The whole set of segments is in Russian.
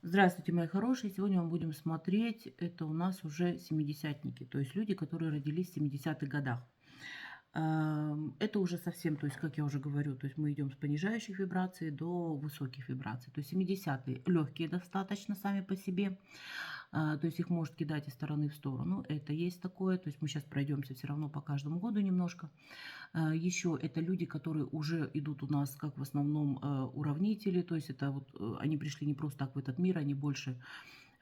Здравствуйте, мои хорошие. Сегодня мы будем смотреть, это у нас уже семидесятники, то есть люди, которые родились в 70-х годах. Это уже совсем, то есть, как я уже говорю, то есть мы идем с понижающих вибраций до высоких вибраций. То есть 70-е легкие достаточно сами по себе, то есть их может кидать из стороны в сторону. Это есть такое, то есть мы сейчас пройдемся все равно по каждому году немножко. Еще это люди, которые уже идут у нас как в основном уравнители, то есть это вот они пришли не просто так в этот мир, они больше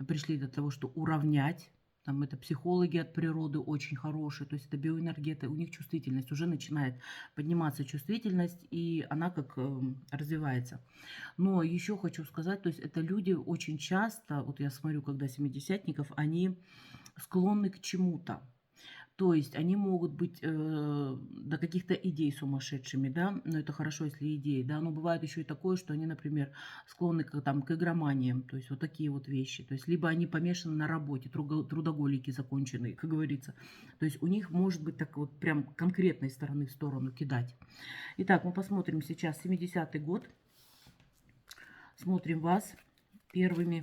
пришли для того, что уравнять. Там это психологи от природы очень хорошие, то есть это биоэнергеты, у них чувствительность уже начинает подниматься чувствительность, и она как развивается. Но еще хочу сказать, то есть это люди очень часто, вот я смотрю, когда семидесятников, они склонны к чему-то. То есть они могут быть, до каких-то идей сумасшедшими, да, но это хорошо, если идеи, да, но бывает еще и такое, что они, например, склонны к игроманиям, то есть вот такие вот вещи. То есть либо они помешаны на работе, трудоголики законченные, как говорится. То есть у них может быть так вот прям конкретной стороны в сторону кидать. Итак, мы посмотрим сейчас 70-й год. Смотрим вас первыми.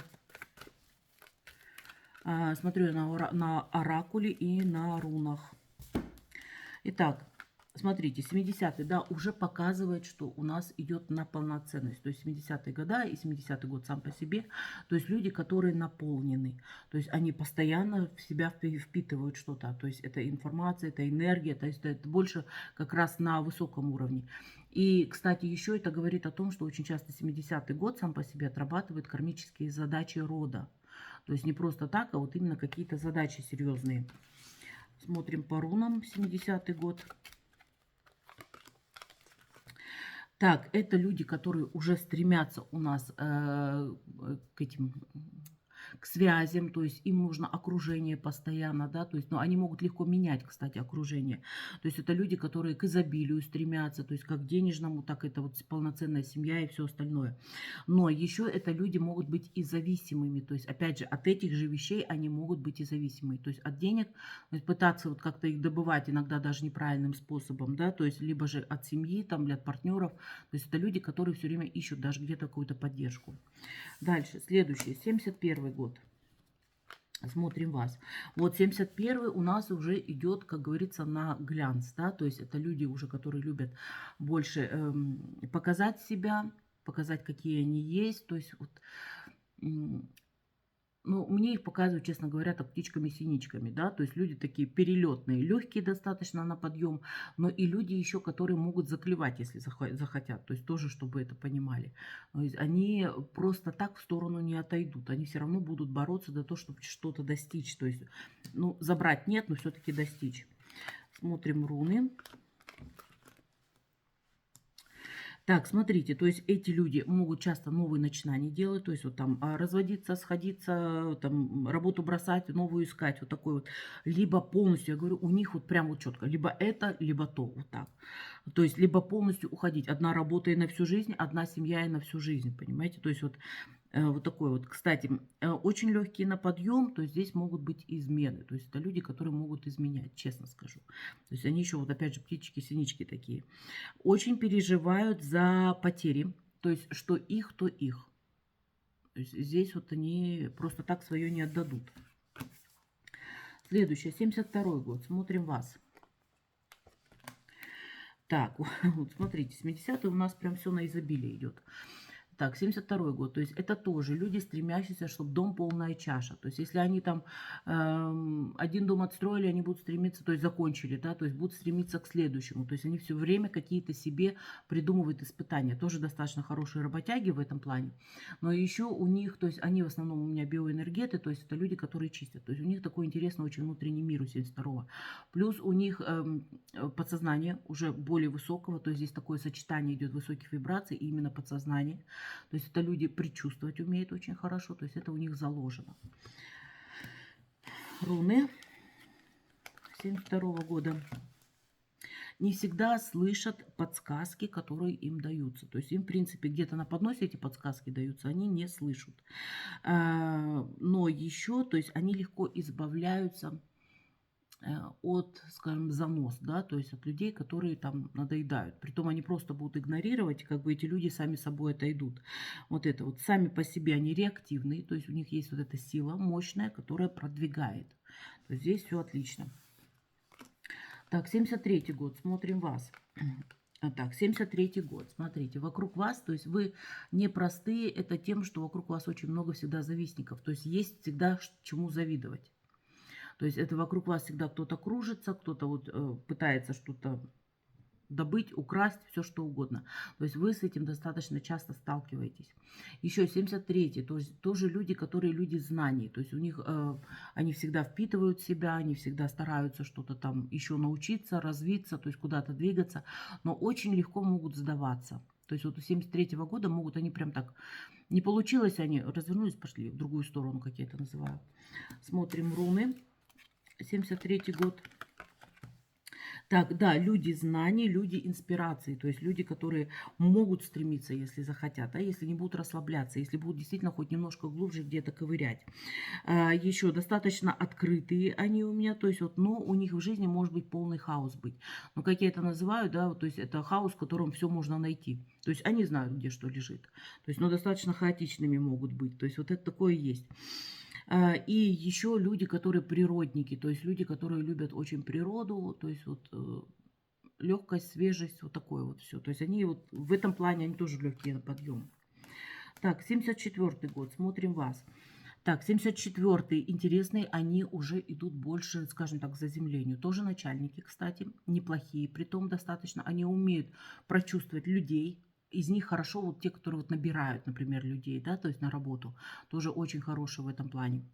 Смотрю я на оракуле и на рунах. Итак, смотрите, 70-е, да, уже показывает, что у нас идет на полноценность. То есть 70-е года и 70-й год сам по себе. То есть люди, которые наполнены. То есть они постоянно в себя впитывают что-то. То есть это информация, это энергия. То есть это больше как раз на высоком уровне. И, кстати, еще это говорит о том, что очень часто 70-й год сам по себе отрабатывает кармические задачи рода. То есть не просто так, а вот именно какие-то задачи серьезные. Смотрим по рунам 70-й год. Так, это люди, которые уже стремятся у нас к этим к связям, то есть им нужно окружение постоянно, да, то есть, но они могут легко менять, кстати, окружение. То есть это люди, которые к изобилию стремятся, то есть как к денежному, так это вот полноценная семья и все остальное. Но еще это люди могут быть и зависимыми, то есть опять же от этих же вещей они могут быть и зависимы, то есть от денег, то есть пытаться вот как-то их добывать иногда даже неправильным способом, да, то есть либо же от семьи, там, или от партнеров, то есть это люди, которые все время ищут даже где-то какую-то поддержку. Дальше, следующий, 71 год. Смотрим вас. Вот 71 у нас уже идет, как говорится, на глянц, да, то есть это люди уже, которые любят больше показать себя, показать, какие они есть, то есть вот ну, мне их показывают, честно говоря, так птичками-синичками, да, то есть люди такие перелетные, легкие достаточно на подъем, но и люди еще, которые могут заклевать, если захотят, то есть тоже, чтобы это понимали. То есть они просто так в сторону не отойдут, они все равно будут бороться за то, чтобы что-то достичь, то есть, ну, забрать нет, но все-таки достичь. Смотрим руны. Так, смотрите, то есть эти люди могут часто новые начинания делать, то есть вот там разводиться, сходиться, там работу бросать, новую искать, вот такой вот. Либо полностью, я говорю, у них вот прям вот четко, либо это, либо то, вот так. То есть либо полностью уходить. Одна работа и на всю жизнь, одна семья и на всю жизнь, понимаете? То есть вот вот такой вот. Кстати, очень легкие на подъем, то есть здесь могут быть измены. То есть это люди, которые могут изменять, честно скажу. То есть они еще вот опять же птички-синички такие. Очень переживают за потери, то есть что их, то их. То есть здесь вот они просто так свое не отдадут. Следующее, 72 год. Смотрим вас. Так, вот смотрите, 70-е у нас прям все на изобилие идет. Так, 72 год. То есть это тоже люди, стремящиеся, чтобы дом полная чаша. То есть если они там один дом отстроили, они будут стремиться, то есть закончили, да, то есть будут стремиться к следующему. То есть они все время какие-то себе придумывают испытания. Тоже достаточно хорошие работяги в этом плане. Но еще у них, то есть они в основном у меня биоэнергеты, то есть это люди, которые чистят. То есть у них такой интересный очень внутренний мир у 72-го. Плюс у них подсознание уже более высокого, то есть здесь такое сочетание идет высоких вибраций и именно подсознание. То есть это люди предчувствовать умеют очень хорошо, то есть это у них заложено. Руны 72 года не всегда слышат подсказки, которые им даются. То есть им, в принципе, где-то на подносе эти подсказки даются, они не слышат. Но еще, то есть они легко избавляются от, скажем, занос, да, то есть от людей, которые там надоедают. Притом они просто будут игнорировать, как бы эти люди сами собой отойдут. Вот это вот сами по себе они реактивные, то есть у них есть вот эта сила мощная, которая продвигает. То есть здесь все отлично. Так, 73-й год, смотрим вас. Так, 73-й год, смотрите, вокруг вас, то есть вы непростые, это тем, что вокруг вас очень много всегда завистников, то есть всегда чему завидовать. То есть это вокруг вас всегда кто-то кружится, кто-то вот пытается что-то добыть, украсть, все что угодно. То есть вы с этим достаточно часто сталкиваетесь. Еще 73-й, то есть тоже люди, которые люди знаний. То есть у них, они всегда впитывают в себя, они всегда стараются что-то там еще научиться, развиться, то есть куда-то двигаться, но очень легко могут сдаваться. То есть вот у 73-го года могут они прям так, не получилось, они развернулись, пошли в другую сторону, как я это называю. Смотрим руны. 73-й год. Так, да, люди знаний, люди инспирации, то есть люди, которые могут стремиться, если захотят, да, если не будут расслабляться, если будут действительно хоть немножко глубже где-то ковырять. Еще достаточно открытые они у меня, то есть вот, но у них в жизни может быть полный хаос быть. Но как я это называю, да, вот, то есть это хаос, в котором все можно найти. То есть они знают, где что лежит. То есть, но достаточно хаотичными могут быть. То есть вот это такое есть. И еще люди, которые природники, то есть люди, которые любят очень природу, то есть вот легкость, свежесть, вот такое вот все. То есть они вот в этом плане, они тоже легкие на подъем. Так, 74-й год, смотрим вас. Так, 74-й, интересный, они уже идут больше, скажем так, к заземлению. Тоже начальники, кстати, неплохие, притом достаточно, они умеют прочувствовать людей. Из них хорошо вот те, которые вот набирают, например, людей, да, то есть на работу. Тоже очень хорошие в этом плане.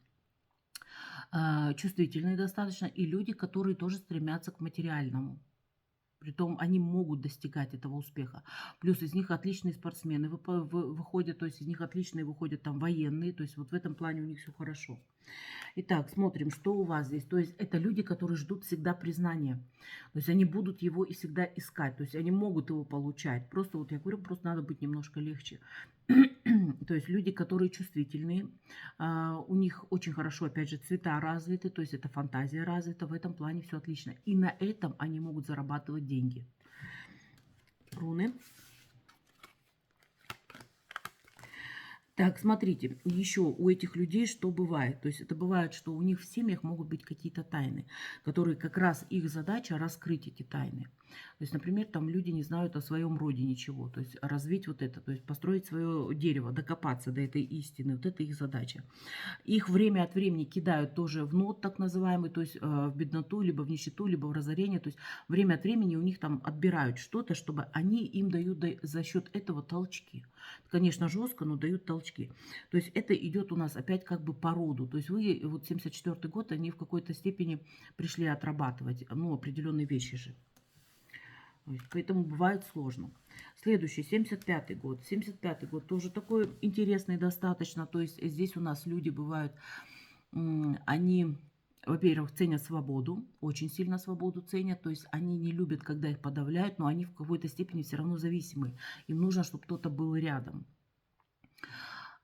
Чувствительные достаточно. И люди, которые тоже стремятся к материальному. Притом они могут достигать этого успеха. Плюс из них отличные спортсмены выходят, то есть из них отличные выходят там военные, то есть вот в этом плане у них все хорошо. Итак, смотрим, что у вас здесь. То есть это люди, которые ждут всегда признания. То есть они будут его и всегда искать. То есть они могут его получать. Просто вот я говорю, просто надо быть немножко легче. То есть люди, которые чувствительные, у них очень хорошо, опять же, цвета развиты, то есть это фантазия развита, в этом плане все отлично. И на этом они могут зарабатывать деньги. Руны. Так, смотрите, еще у этих людей что бывает? То есть это бывает, что у них в семьях могут быть какие-то тайны, которые как раз их задача раскрыть эти тайны. То есть, например, там люди не знают о своем роде ничего, то есть развить вот это, то есть построить свое дерево, докопаться до этой истины, вот это их задача. Их время от времени кидают тоже в нот, так называемый, то есть в бедноту, либо в нищету, либо в разорение. То есть время от времени у них там отбирают что-то, чтобы они им дают за счет этого толчки. Конечно, жестко, но дают толчки. То есть это идет у нас опять как бы по роду. То есть вы, вот 74 год, они в какой-то степени пришли отрабатывать, ну, определенные вещи же. Поэтому бывает сложно. Следующий, 75-й год. 75-й год тоже такой интересный достаточно. То есть здесь у нас люди бывают, они, во-первых, ценят свободу, очень сильно свободу ценят. То есть они не любят, когда их подавляют, но они в какой-то степени все равно зависимы. Им нужно, чтобы кто-то был рядом.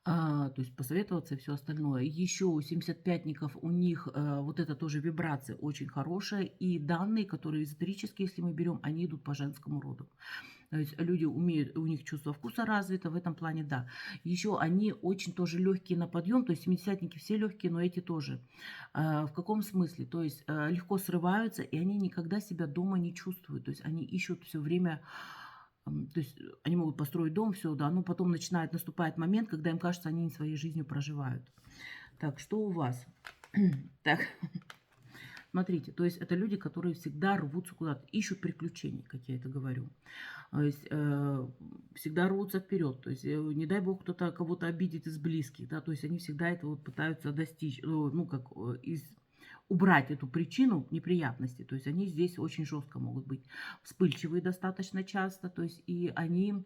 То есть посоветоваться и все остальное. Еще у 75-ников у них вот это тоже вибрация очень хорошая. И данные, которые эзотерические, если мы берем, они идут по женскому роду. То есть люди умеют, у них чувство вкуса развито, в этом плане, да. Еще они очень тоже легкие на подъем, то есть 70-ники все легкие, но эти тоже. В каком смысле? То есть легко срываются, и они никогда себя дома не чувствуют. То есть они ищут все время, то есть они могут построить дом, все, да, но потом наступает момент, когда им кажется, они не своей жизнью проживают. Так, что у вас? Так, смотрите, то есть это люди, которые всегда рвутся куда-то, ищут приключений, как я это говорю. То есть всегда рвутся вперед. То есть не дай бог кто-то кого-то обидит из близких, да, то есть они всегда это вот пытаются достичь, ну как убрать эту причину неприятности. То есть они здесь очень жестко могут быть вспыльчивые достаточно часто, то есть и они,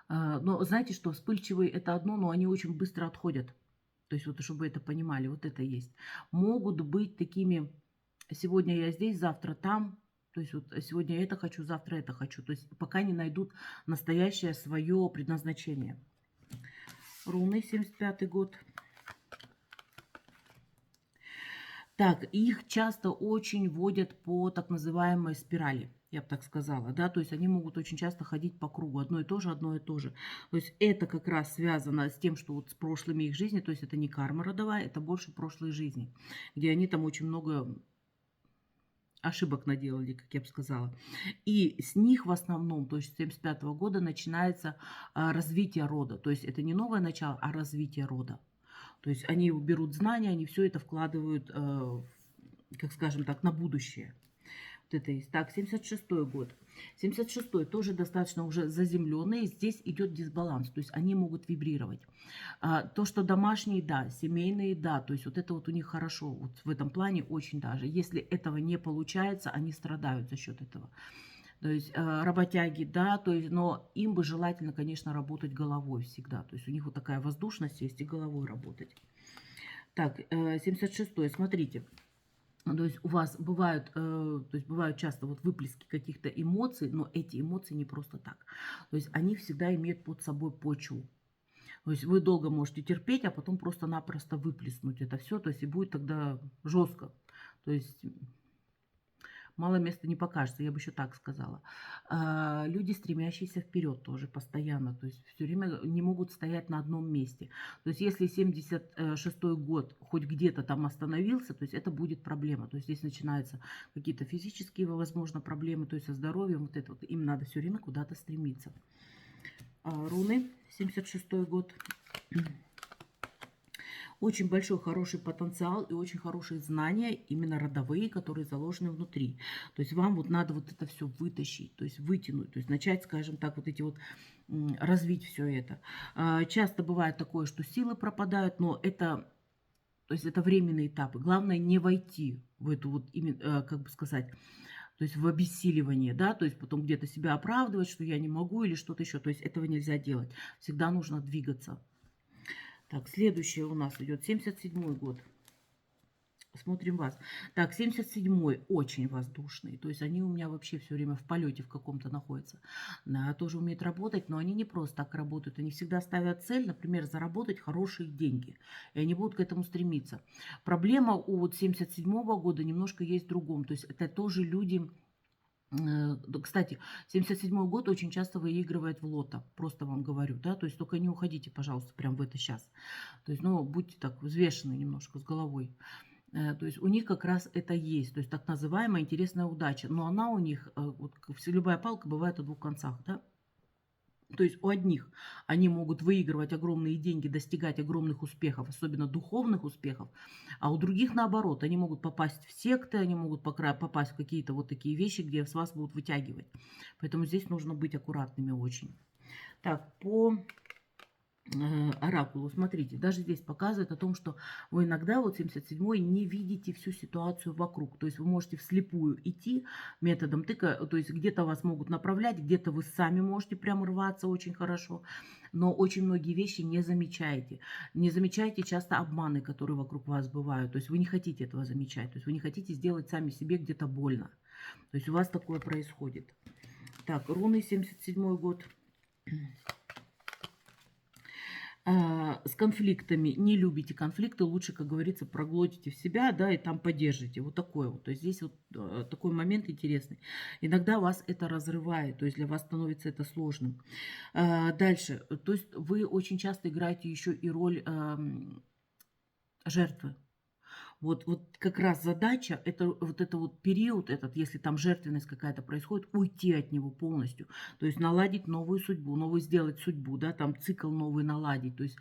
но знаете что, вспыльчивые это одно, но они очень быстро отходят. То есть вот чтобы это понимали, вот это есть. Могут быть такими, сегодня я здесь, завтра там, то есть вот сегодня это хочу, завтра это хочу. То есть пока не найдут настоящее свое предназначение. Руны, 75-й год. Так, их часто очень водят по так называемой спирали, я бы так сказала, да, то есть они могут очень часто ходить по кругу, одно и то же, одно и то же. То есть это как раз связано с тем, что вот с прошлыми их жизни, то есть это не карма родовая, это больше прошлой жизни, где они там очень много ошибок наделали, как я бы сказала. И с них в основном, то есть с 75 года начинается развитие рода. То есть это не новое начало, а развитие рода. То есть они берут знания, они все это вкладывают, как скажем так, на будущее. Вот это есть. Так, 76 год. 76 тоже достаточно уже заземленный. Здесь идет дисбаланс, то есть они могут вибрировать. То, что домашние, да, семейные, да, то есть вот это вот у них хорошо, вот в этом плане очень даже. Если этого не получается, они страдают за счет этого. То есть работяги, да, то есть, но им бы желательно, конечно, работать головой всегда. То есть у них вот такая воздушность есть и головой работать. Так, 76 смотрите. То есть у вас бывают, то есть бывают часто вот выплески каких-то эмоций, но эти эмоции не просто так. То есть они всегда имеют под собой почву. То есть вы долго можете терпеть, а потом просто-напросто выплеснуть это все, то есть и будет тогда жестко. То есть мало места не покажется, я бы еще так сказала. Люди, стремящиеся вперед тоже постоянно, то есть все время не могут стоять на одном месте. То есть если 76 год хоть где-то там остановился, то есть это будет проблема. То есть здесь начинаются какие-то физические, возможно, проблемы, то есть со здоровьем, вот это вот. Им надо все время куда-то стремиться. Руны, 76 год. Очень большой хороший потенциал и очень хорошие знания, именно родовые, которые заложены внутри. То есть вам вот надо вот это все вытащить, то есть вытянуть, то есть начать, скажем так, вот эти вот развить все это. Часто бывает такое, что силы пропадают, но это, то есть это временные этапы. Главное не войти в эту вот, именно, как бы сказать, то есть в обессиливание, да, то есть потом где-то себя оправдывать, что я не могу или что-то еще. То есть этого нельзя делать. Всегда нужно двигаться. Так, следующее у нас идет 77 год. Смотрим вас. Так, 77-й очень воздушный. То есть они у меня вообще все время в полете в каком-то находятся. Да, тоже умеют работать, но они не просто так работают. Они всегда ставят цель, например, заработать хорошие деньги. И они будут к этому стремиться. Проблема у вот 77-го года немножко есть в другом. То есть это тоже люди. Да, кстати, 77 год очень часто выигрывает в лото. Просто вам говорю, да. То есть только не уходите, пожалуйста, прям в это сейчас. То есть, ну, будьте так взвешены немножко с головой. То есть у них как раз это есть, то есть так называемая интересная удача. Но она у них, вот любая палка бывает о двух концах, да. То есть у одних они могут выигрывать огромные деньги, достигать огромных успехов, особенно духовных успехов, а у других наоборот, они могут попасть в секты, они могут попасть в какие-то вот такие вещи, где с вас будут вытягивать. Поэтому здесь нужно быть аккуратными очень. Так, по оракулу. Смотрите, даже здесь показывает о том, что вы иногда, вот 77-й, не видите всю ситуацию вокруг. То есть вы можете вслепую идти методом тыка, то есть где-то вас могут направлять, где-то вы сами можете прям рваться очень хорошо, но очень многие вещи не замечаете. Не замечаете часто обманы, которые вокруг вас бывают. То есть вы не хотите этого замечать, то есть вы не хотите сделать сами себе где-то больно. То есть у вас такое происходит. Так, руны 77-й год. С конфликтами. Не любите конфликты, лучше, как говорится, проглотите в себя, да, и там поддержите. Вот такое вот. То есть здесь вот такой момент интересный. Иногда вас это разрывает, то есть для вас становится это сложным. Дальше. То есть вы очень часто играете еще и роль жертвы. Вот как раз задача, это вот период этот, если там жертвенность какая-то происходит, уйти от него полностью. То есть наладить новую судьбу, новую сделать судьбу, да, там цикл новый наладить. То есть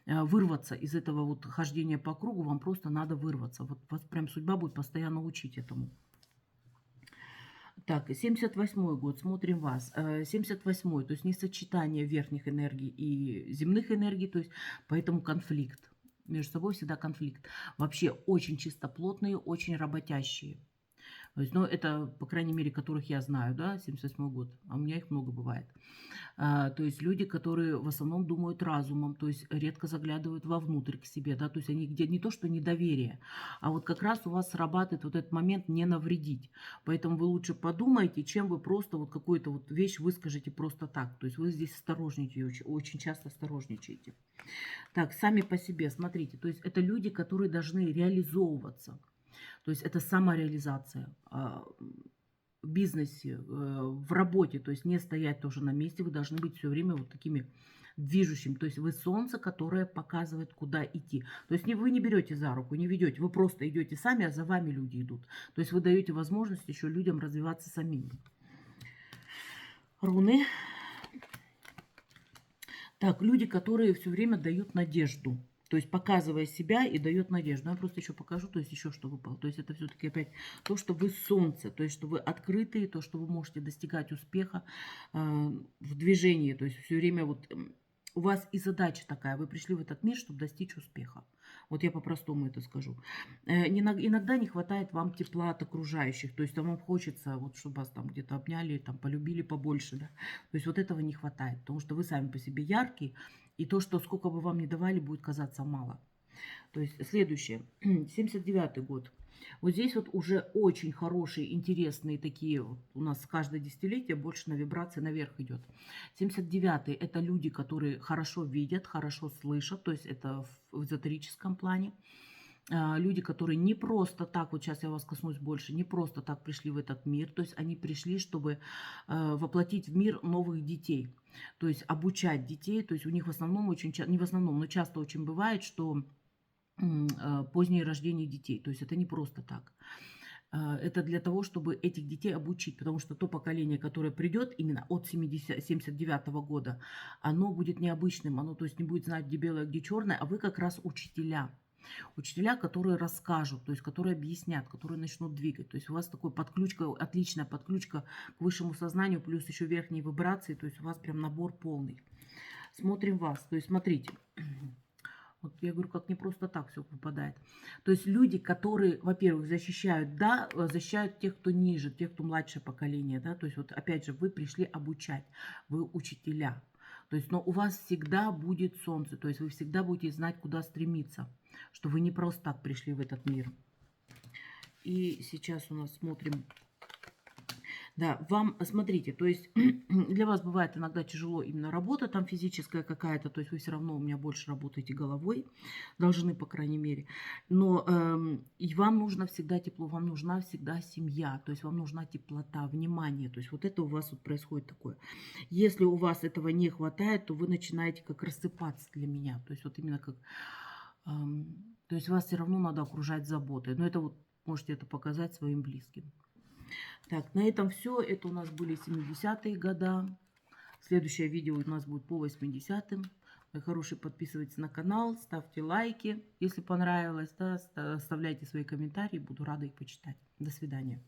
вырваться из этого вот хождения по кругу, вам просто надо вырваться. Вот вас прям судьба будет постоянно учить этому. Так, 78 год, смотрим вас. 78-й, то есть несочетание верхних энергий и земных энергий, то есть поэтому конфликт. Между собой всегда конфликт. Вообще очень чистоплотные, очень работящие. То есть, ну, это, по крайней мере, которых я знаю, да, 78 год, а у меня их много бывает. То есть люди, которые в основном думают разумом, то есть редко заглядывают вовнутрь к себе, да, то есть они где не то, что недоверие, а вот как раз у вас срабатывает вот этот момент не навредить. Поэтому вы лучше подумайте, чем вы просто вот какую-то вот вещь выскажете просто так. То есть вы здесь осторожничаете, очень часто осторожничаете. Так, сами по себе, смотрите, то есть это люди, которые должны реализовываться. То есть это самореализация в бизнесе, в работе. То есть не стоять тоже на месте. Вы должны быть все время вот такими движущим. То есть вы солнце, которое показывает, куда идти. То есть вы не берете за руку, не ведете. Вы просто идете сами, а за вами люди идут. То есть вы даете возможность еще людям развиваться самим. Руны. Так, люди, которые все время дают надежду. То есть показывая себя и дает надежду. Я просто еще покажу, то есть еще что выпало. То есть это все-таки опять то, что вы солнце, то есть что вы открытые, то, что вы можете достигать успеха в движении. То есть все время вот у вас и задача такая, вы пришли в этот мир, чтобы достичь успеха. Вот я по-простому это скажу. Иногда не хватает вам тепла от окружающих, то есть там вам хочется, вот, чтобы вас там где-то обняли, там полюбили побольше, да. То есть вот этого не хватает, потому что вы сами по себе яркие, и то, что сколько бы вам ни давали, будет казаться мало. То есть следующее, 79-й год. Вот здесь вот уже очень хорошие, интересные такие, вот у нас каждое десятилетие больше на вибрации наверх идет. 79-й это люди, которые хорошо видят, хорошо слышат, то есть это в эзотерическом плане. Люди, которые не просто так, вот сейчас я вас коснусь больше, не просто так пришли в этот мир, то есть они пришли, чтобы воплотить в мир новых детей, то есть обучать детей, то есть у них в основном очень часто, не в основном, но часто очень бывает, что позднее рождение детей, то есть это не просто так. Это для того, чтобы этих детей обучить, потому что то поколение, которое придет именно от 79-го года, оно будет необычным, оно то есть не будет знать, где белое, где черное, а вы как раз учителя. Учителя, которые расскажут, то есть которые объяснят, которые начнут двигать. То есть у вас такой подключка, отличная подключка к высшему сознанию, плюс еще верхние вибрации, то есть у вас прям набор полный. Смотрим вас, то есть смотрите. Вот я говорю, как не просто так все выпадает. То есть люди, которые, во-первых, защищают, да, защищают тех, кто ниже, тех, кто младшее поколение, да, то есть вот опять же вы пришли обучать, вы учителя. То есть, но у вас всегда будет солнце, то есть вы всегда будете знать, куда стремиться, что вы не просто так пришли в этот мир. И сейчас у нас смотрим. Да, вам, смотрите, то есть для вас бывает иногда тяжело именно работа там физическая какая-то, то есть вы все равно у меня больше работаете головой, должны, по крайней мере. Но и вам нужно всегда тепло, вам нужна всегда семья, то есть вам нужна теплота, внимание. То есть вот это у вас вот происходит такое. Если у вас этого не хватает, то вы начинаете как рассыпаться для меня. То есть вот именно как... то есть вас все равно надо окружать заботой. Но это вот можете это показать своим близким. Так, на этом все. Это у нас были 70-е года. Следующее видео у нас будет по 80-м. Мои хорошие, подписывайтесь на канал, ставьте лайки, если понравилось, да, оставляйте свои комментарии, буду рада их почитать. До свидания.